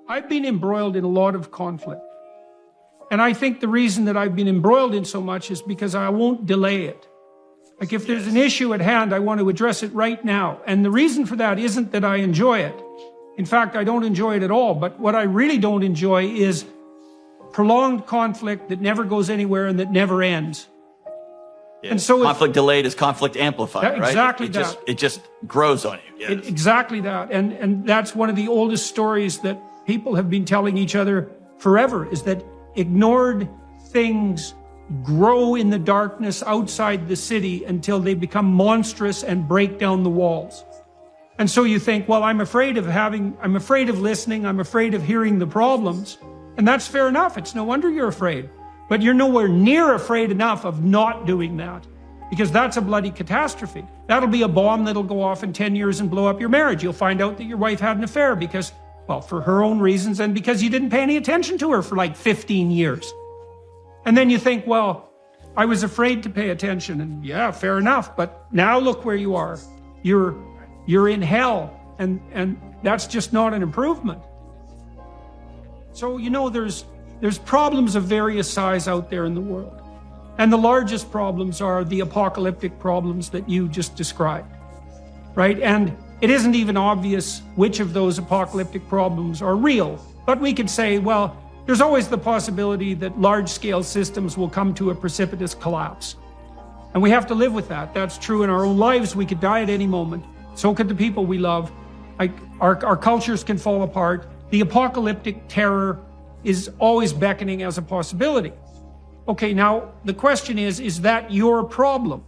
I've been embroiled in a lot of conflict. And I think the reason that I've been embroiled in so much is because I won't delay it. Like if there's an issue at hand, I want to address it right now. And the reason for that isn't that I enjoy it. In fact, I don't enjoy it at all. But what I really don't enjoy is prolonged conflict that never goes anywhere and that never ends. Yeah. And so conflict delayed is conflict amplified, right? Exactly It just grows on you. Yes. Exactly that. And that's one of the oldest stories that people have been telling each other forever, is that ignored things grow in the darkness outside the city until they become monstrous and break down the walls. And so you think, well, I'm afraid of listening, I'm afraid of hearing the problems. And that's fair enough. It's no wonder you're afraid. But you're nowhere near afraid enough of not doing that, because that's a bloody catastrophe. That'll be a bomb that'll go off in 10 years and blow up your marriage. You'll find out that your wife had an affair because, well, for her own reasons and because you didn't pay any attention to her for like 15 years. And then you think, well, I was afraid to pay attention. And yeah, fair enough. But now look where you are. You're in hell. And that's just not an improvement. So, you know, there's problems of various size out there in the world. And the largest problems are the apocalyptic problems that you just described, right? And it isn't even obvious which of those apocalyptic problems are real. But we could say, well, there's always the possibility that large-scale systems will come to a precipitous collapse. And we have to live with that. That's true in our own lives. We could die at any moment. So could the people we love. Like our cultures can fall apart. The apocalyptic terror is always beckoning as a possibility. Okay, now the question is that your problem?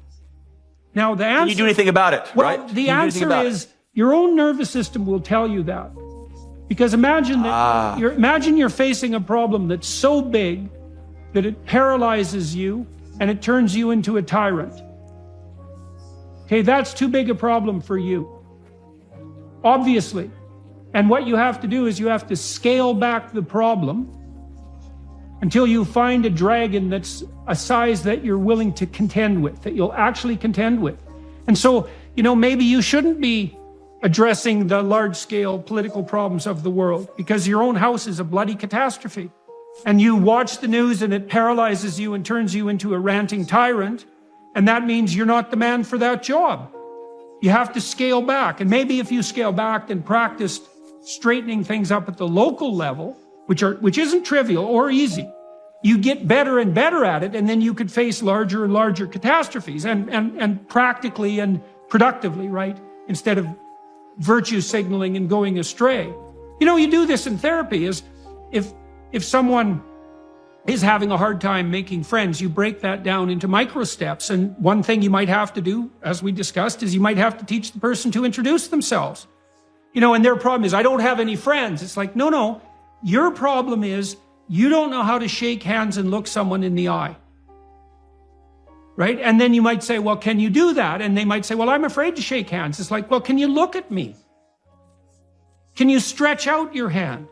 Now the answer... Can you do anything about it, well, right? The answer is your own nervous system will tell you that. Because imagine that imagine you're facing a problem that's so big that it paralyzes you and it turns you into a tyrant. Okay, that's too big a problem for you. Obviously. And what you have to do is you have to scale back the problem until you find a dragon that's a size that you're willing to contend with, that you'll actually contend with. And so, you know, maybe you shouldn't be addressing the large-scale political problems of the world because your own house is a bloody catastrophe. And you watch the news and it paralyzes you and turns you into a ranting tyrant. And that means you're not the man for that job. You have to scale back. And maybe if you scale back and practice straightening things up at the local level, which isn't trivial or easy, you get better and better at it, and then you could face larger and larger catastrophes and practically and productively, right? Instead of virtue signaling and going astray. You know, you do this in therapy is if someone is having a hard time making friends, you break that down into micro steps. And one thing you might have to do, as we discussed, is you might have to teach the person to introduce themselves. You know, and their problem is, I don't have any friends. It's like, no. Your problem is you don't know how to shake hands and look someone in the eye. Right? And then you might say, well, can you do that? And they might say, well, I'm afraid to shake hands. It's like, well, can you look at me? Can you stretch out your hand?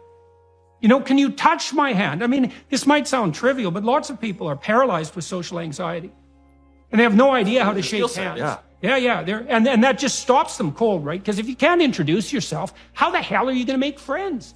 You know, can you touch my hand? I mean, this might sound trivial, but lots of people are paralyzed with social anxiety. And they have no idea how to shake hands. Yeah. And that just stops them cold, right? Because if you can't introduce yourself, how the hell are you going to make friends?